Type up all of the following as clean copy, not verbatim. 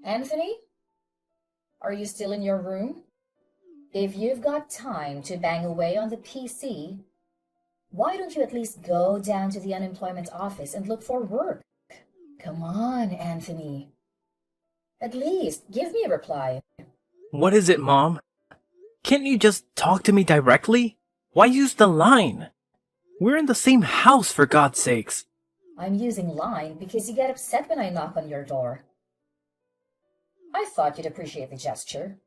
Anthony, are you still in your room? If you've got time to bang away on the PC, why don't you at least go down to the unemployment office and look for work? Come on, Anthony. At least give me a reply. What is it, Mom? Can't you just talk to me directly? Why use the line? We're in the same house, for God's sakes. I'm using line because you get upset when I knock on your door. I thought you'd appreciate the gesture.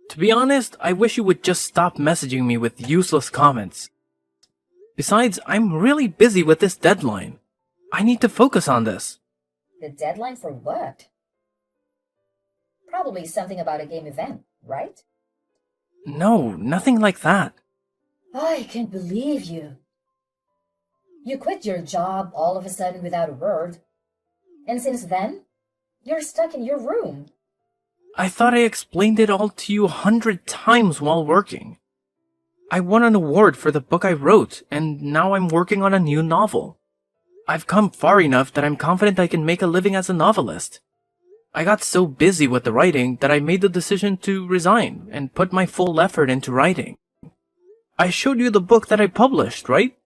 To be honest, I wish you would just stop messaging me with useless comments. Besides, I'm really busy with this deadline. I need to focus on this. The deadline for what? Probably something about a game event, right? No, nothing like that. I can't believe you. You quit your job all of a sudden without a word. And since then, you're stuck in your room. I thought I explained it all to you 100 times while working. I won an award for the book I wrote, and now I'm working on a new novel. I've come far enough that I'm confident I can make a living as a novelist. I got so busy with the writing that I made the decision to resign and put my full effort into writing. I showed you the book that I published, right?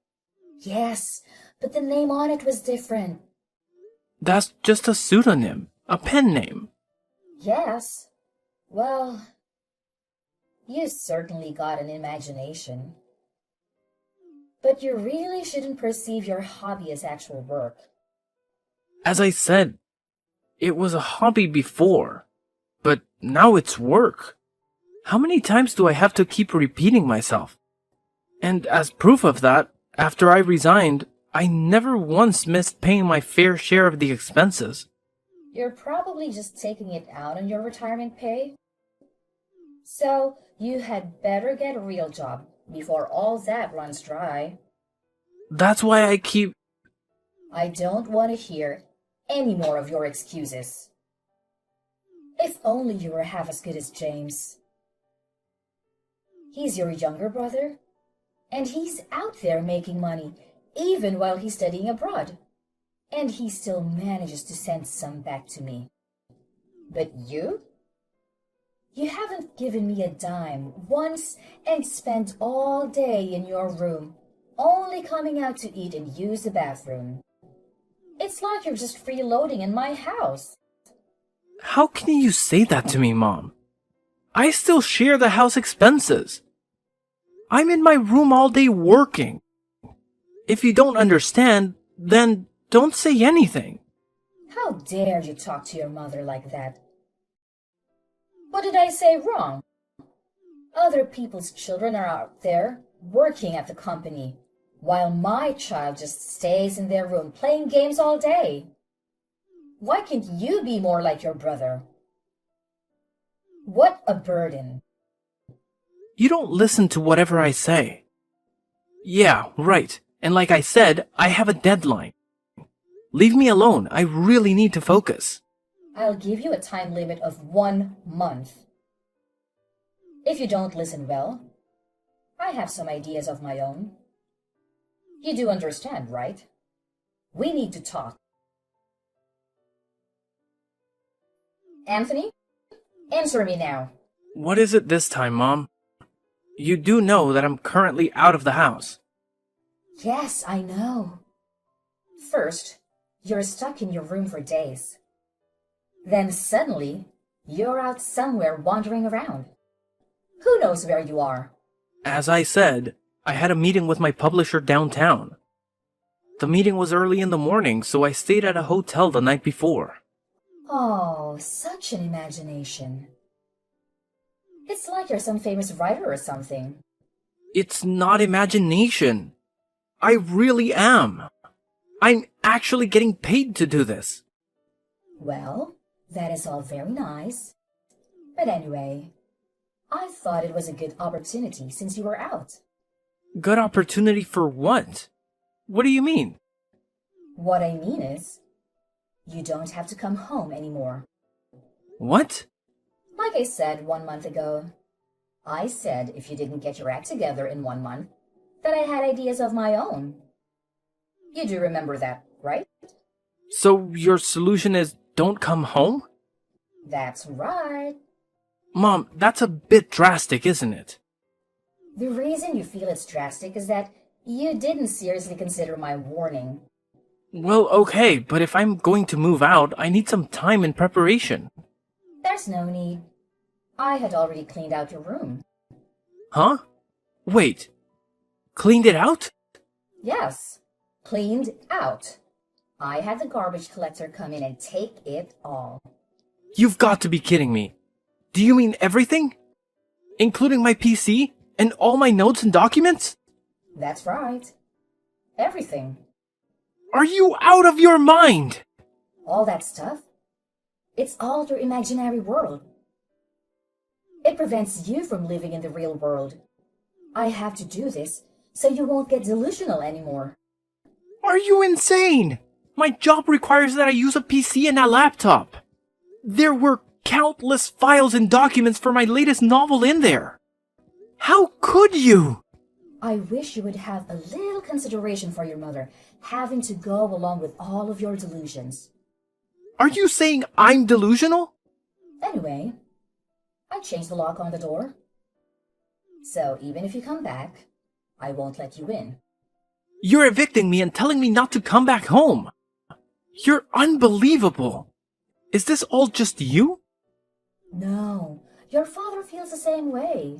Yes, but the name on it was different. That's just a pseudonym, a pen name. Yes. Well, you certainly got an imagination. But you really shouldn't perceive your hobby as actual work. As I said, it was a hobby before, but now it's work. How many times do I have to keep repeating myself? And as proof of that, after I resigned, I never once missed paying my fair share of the expenses. You're probably just taking it out on your retirement pay. So you had better get a real job before all that runs dry. That's why I keep... I don't want to hear any more of your excuses. If only you were half as good as James. He's your younger brother, and he's out there making money, even while he's studying abroad. And he still manages to send some back to me. But you? You haven't given me a dime once and spent all day in your room, only coming out to eat and use the bathroom. It's like you're just freeloading in my house. How can you say that to me, Mom? I still share the house expenses. I'm in my room all day working. If you don't understand, then don't say anything. How dare you talk to your mother like that? What did I say wrong? Other people's children are out there working at the company, while my child just stays in their room playing games all day. Why can't you be more like your brother? What a burden. You don't listen to whatever I say. Yeah, right. And like I said, I have a deadline. Leave me alone. I really need to focus. I'll give you a time limit of 1 month. If you don't listen well, I have some ideas of my own. You do understand, right? We need to talk. Anthony, answer me now. What is it this time, Mom? You do know that I'm currently out of the house. Yes, I know. First, you're stuck in your room for days. Then suddenly, you're out somewhere wandering around. Who knows where you are? As I said, I had a meeting with my publisher downtown. The meeting was early in the morning, so I stayed at a hotel the night before. Oh, such an imagination. It's like you're some famous writer or something. It's not imagination. I really am. I'm actually getting paid to do this. Well, that is all very nice. But anyway, I thought it was a good opportunity since you were out. Good opportunity for what? What do you mean? What I mean is, you don't have to come home anymore. What? Like I said 1 month ago, I said if you didn't get your act together in 1 month, that I had ideas of my own. You do remember that, right? So your solution is don't come home? That's right. Mom, that's a bit drastic, isn't it? The reason you feel it's drastic is that you didn't seriously consider my warning. Well, okay, but if I'm going to move out, I need some time in preparation. There's no need. I had already cleaned out your room. Huh? Wait. Cleaned it out? Yes, cleaned out. I had the garbage collector come in and take it all. You've got to be kidding me. Do you mean everything? Including my PC and all my notes and documents? That's right. Everything. Are you out of your mind? All that stuff. It's all your imaginary world. It prevents you from living in the real world. I have to do this so you won't get delusional anymore. Are you insane? My job requires that I use a PC and a laptop. There were countless files and documents for my latest novel in there. How could you? I wish you would have a little consideration for your mother, having to go along with all of your delusions. Are you saying I'm delusional? Anyway, I changed the lock on the door. So even if you come back, I won't let you in. You're evicting me and telling me not to come back home. You're unbelievable. Is this all just you? No, your father feels the same way.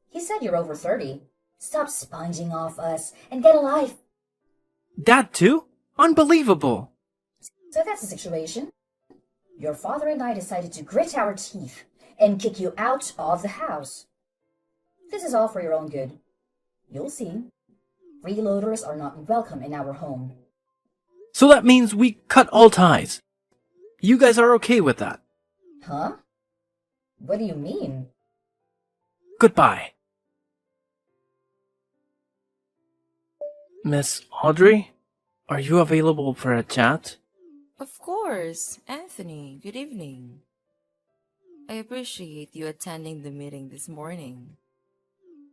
He said you're over 30. Stop sponging off us and get a life. Dad too? Unbelievable. So that's the situation. Your father and I decided to grit our teeth and kick you out of the house. This is all for your own good. You'll see. Freeloaders are not welcome in our home. So that means we cut all ties. You guys are okay with that? Huh? What do you mean? Goodbye. Miss Audrey, are you available for a chat? Of course, Anthony. Good evening. I appreciate you attending the meeting this morning.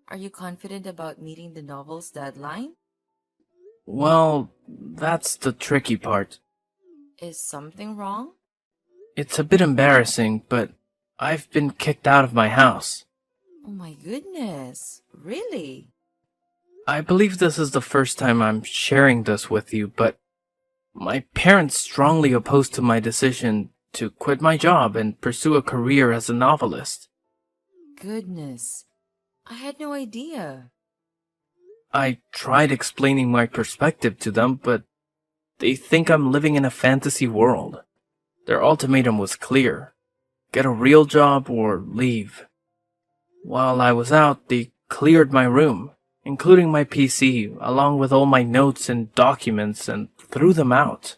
Are you confident about meeting the novel's deadline? Well, that's the tricky part. Is something wrong? It's a bit embarrassing, but I've been kicked out of my house. Oh my goodness. Really? I believe this is the first time I'm sharing this with you, but my parents strongly opposed to my decision to quit my job and pursue a career as a novelist. Goodness. I had no idea. I tried explaining my perspective to them, but they think I'm living in a fantasy world. Their ultimatum was clear: get a real job or leave. While I was out, they cleared my room, including my PC, along with all my notes and documents, and threw them out.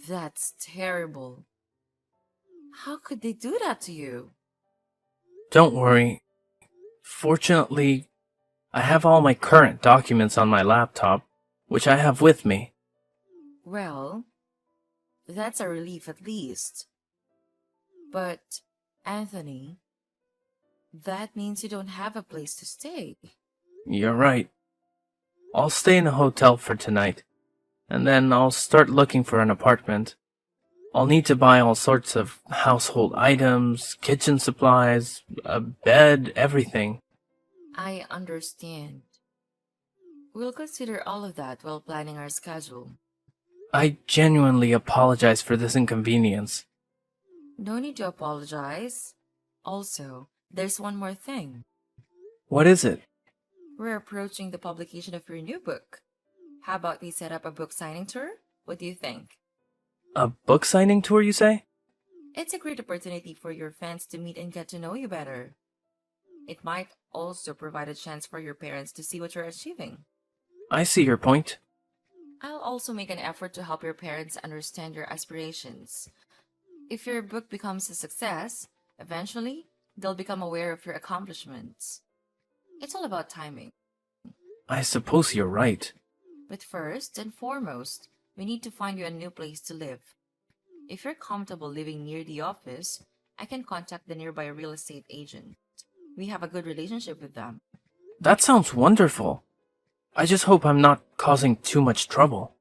That's terrible. How could they do that to you? Don't worry. Fortunately, I have all my current documents on my laptop, which I have with me. Well, that's a relief at least. But, Anthony, that means you don't have a place to stay. You're right. I'll stay in a hotel for tonight, and then I'll start looking for an apartment. I'll need to buy all sorts of household items, kitchen supplies, a bed, everything. I understand. We'll consider all of that while planning our schedule. I genuinely apologize for this inconvenience. No need to apologize. Also, there's one more thing. What is it? We're approaching the publication of your new book. How about we set up a book signing tour? What do you think? A book signing tour, you say? It's a great opportunity for your fans to meet and get to know you better. It might also provide a chance for your parents to see what you're achieving. I see your point. I'll also make an effort to help your parents understand your aspirations. If your book becomes a success, eventually, they'll become aware of your accomplishments. It's all about timing. I suppose you're right. But first and foremost, we need to find you a new place to live. If you're comfortable living near the office, I can contact the nearby real estate agent. We have a good relationship with them. That sounds wonderful. I just hope I'm not causing too much trouble.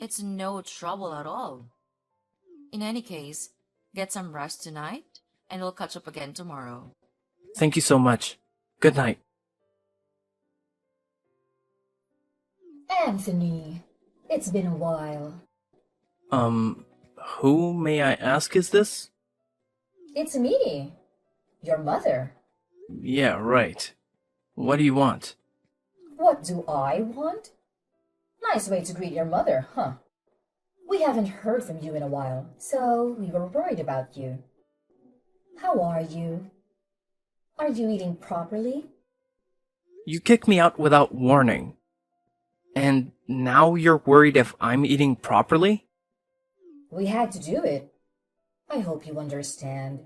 It's no trouble at all. In any case, get some rest tonight, and we'll catch up again tomorrow. Thank you so much. Good night. Anthony, it's been a while. Who may I ask is this? It's me, your mother. Yeah, right. What do you want? What do I want? Nice way to greet your mother, huh? We haven't heard from you in a while, so we were worried about you. How are you? Are you eating properly? You kicked me out without warning. And now you're worried if I'm eating properly? We had to do it. I hope you understand.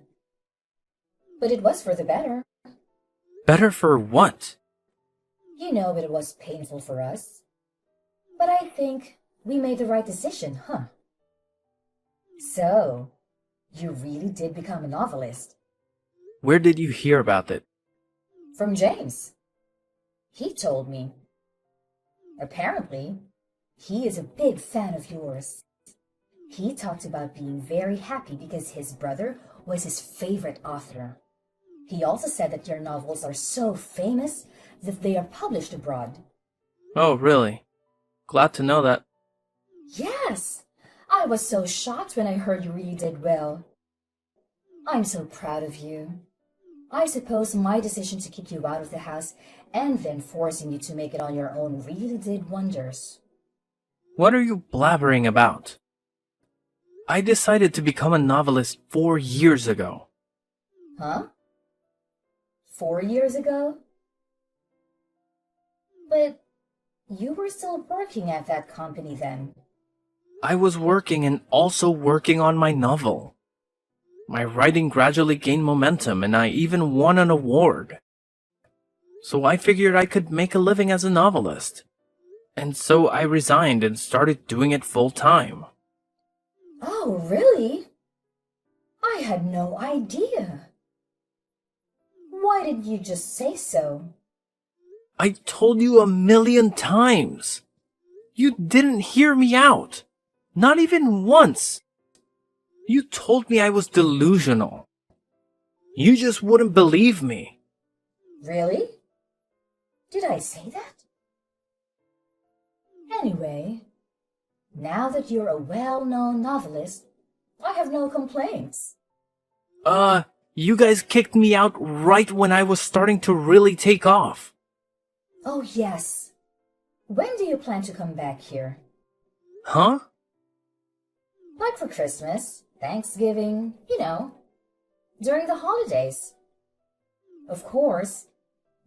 But it was for the better. Better for what? You know it was painful for us. But I think we made the right decision, huh? So, you really did become a novelist. Where did you hear about it? From James. He told me. Apparently, he is a big fan of yours. He talked about being very happy because his brother was his favorite author. He also said that your novels are so famous that they are published abroad. Oh, really? Glad to know that. Yes! I was so shocked when I heard you really did well. I'm so proud of you. I suppose my decision to kick you out of the house and then forcing you to make it on your own really did wonders. What are you blabbering about? I decided to become a novelist 4 years ago. Huh? 4 years ago? But you were still working at that company then. I was working and also working on my novel. My writing gradually gained momentum and I even won an award. So I figured I could make a living as a novelist. And so I resigned and started doing it full time. Oh, really? I had no idea. Why did you just say so? I told you 1,000,000 times. You didn't hear me out. Not even once. You told me I was delusional. You just wouldn't believe me. Really? Did I say that? Anyway, now that you're a well-known novelist, I have no complaints. You guys kicked me out right when I was starting to really take off. Oh, yes. When do you plan to come back here? Huh? Like for Christmas, Thanksgiving, during the holidays. Of course,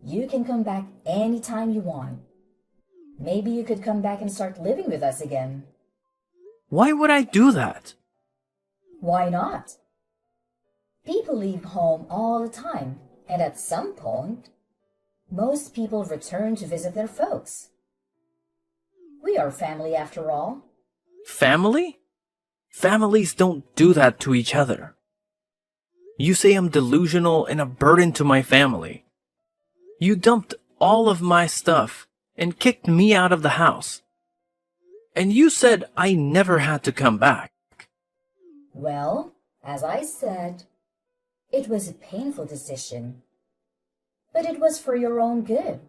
you can come back anytime you want. Maybe you could come back and start living with us again. Why would I do that? Why not? People leave home all the time, and at some point, most people return to visit their folks. We are family after all. Family? Families don't do that to each other. You say I'm delusional and a burden to my family. You dumped all of my stuff and kicked me out of the house. And you said I never had to come back. Well, as I said, it was a painful decision. But it was for your own good.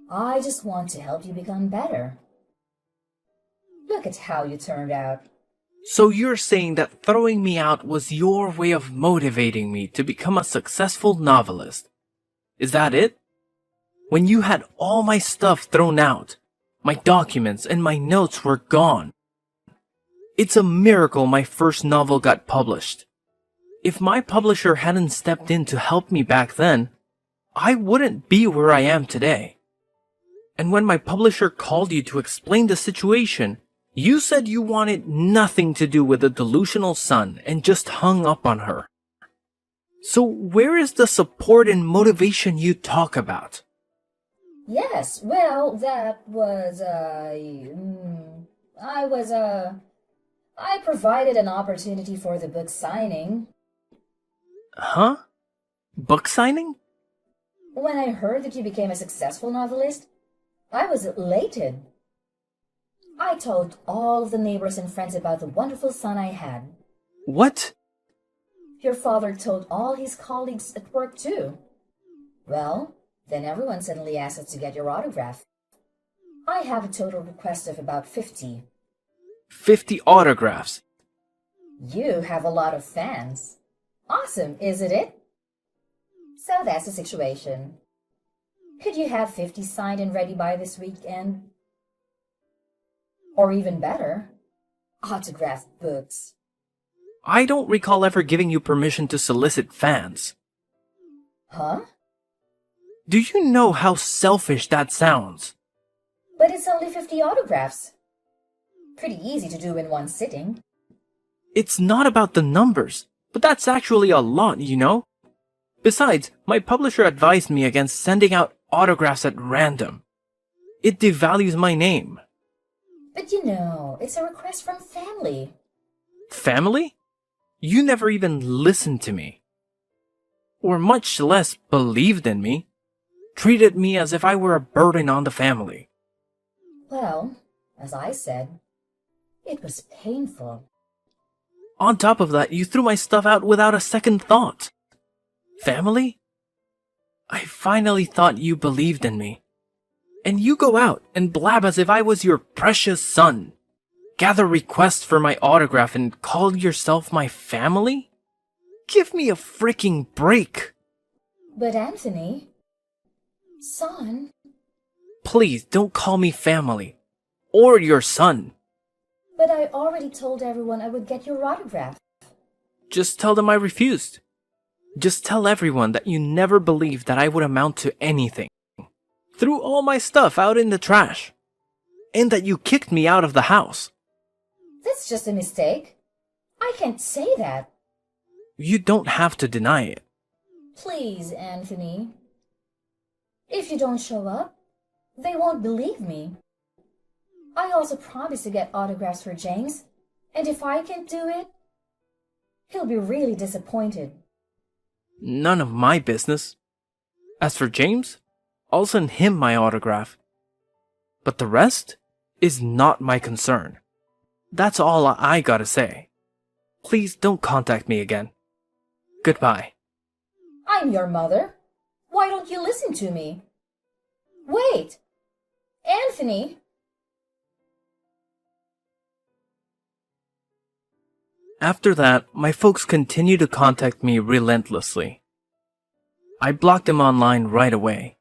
I just want to help you become better. Look at how you turned out. So you're saying that throwing me out was your way of motivating me to become a successful novelist. Is that it? When you had all my stuff thrown out, my documents and my notes were gone. It's a miracle my first novel got published. If my publisher hadn't stepped in to help me back then, I wouldn't be where I am today. And when my publisher called you to explain the situation, you said you wanted nothing to do with a delusional son and just hung up on her. So where is the support and motivation you talk about? Yes, well, that was, I provided an opportunity for the book signing. Huh? Book signing? When I heard that you became a successful novelist, I was elated. I told all of the neighbors and friends about the wonderful son I had. What? Your father told all his colleagues at work too. Well, then everyone suddenly asks us to get your autograph. I have a total request of about 50. 50 autographs. You have a lot of fans. Awesome, isn't it? So that's the situation. Could you have 50 signed and ready by this weekend? Or even better, autographed books. I don't recall ever giving you permission to solicit fans. Huh? Do you know how selfish that sounds? But it's only 50 autographs. Pretty easy to do in one sitting. It's not about the numbers, but that's actually a lot, you know? Besides, my publisher advised me against sending out autographs at random. It devalues my name. But you know, it's a request from family. Family? You never even listened to me. Or much less believed in me. Treated me as if I were a burden on the family. Well, as I said, it was painful. On top of that, you threw my stuff out without a second thought. Family? I finally thought you believed in me. And you go out and blab as if I was your precious son. Gather requests for my autograph and call yourself my family? Give me a freaking break. But Anthony, son, Please don't call me family. Or your son. but I already told everyone I would get your autograph. Just tell them I refused. Just tell everyone that you never believed that I would amount to anything. Threw all my stuff out in the trash. And that you kicked me out of the house. That's just a mistake. I can't say that. You don't have to deny it. Please, Anthony. If you don't show up, they won't believe me. I also promised to get autographs for James, and if I can't do it, he'll be really disappointed. None of my business. As for James, I'll send him my autograph. But the rest is not my concern. That's all I gotta say. Please don't contact me again. Goodbye. I'm your mother. Why don't you listen to me? Wait! Anthony! After that, my folks continued to contact me relentlessly. I blocked them online right away.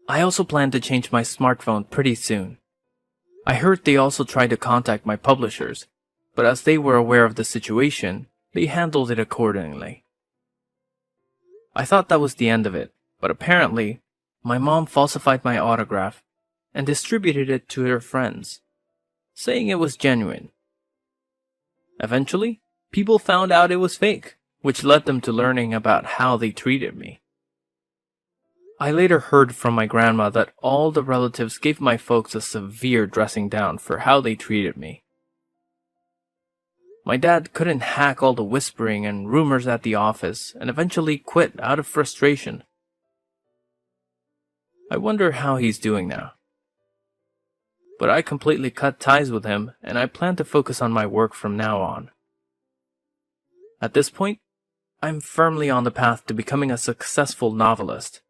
I also plan to change my smartphone pretty soon. I heard they also tried to contact my publishers, but as they were aware of the situation, they handled it accordingly. I thought that was the end of it, but apparently, my mom falsified my autograph and distributed it to her friends, saying it was genuine. Eventually, people found out it was fake, which led them to learning about how they treated me. I later heard from my grandma that all the relatives gave my folks a severe dressing down for how they treated me. My dad couldn't hack all the whispering and rumors at the office and eventually quit out of frustration. I wonder how he's doing now. But I completely cut ties with him and I plan to focus on my work from now on. At this point, I'm firmly on the path to becoming a successful novelist.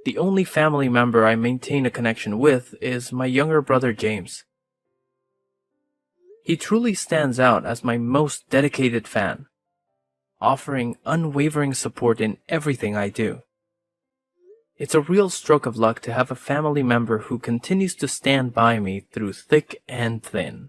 The only family member I maintain a connection with is my younger brother James. He truly stands out as my most dedicated fan, offering unwavering support in everything I do. It's a real stroke of luck to have a family member who continues to stand by me through thick and thin.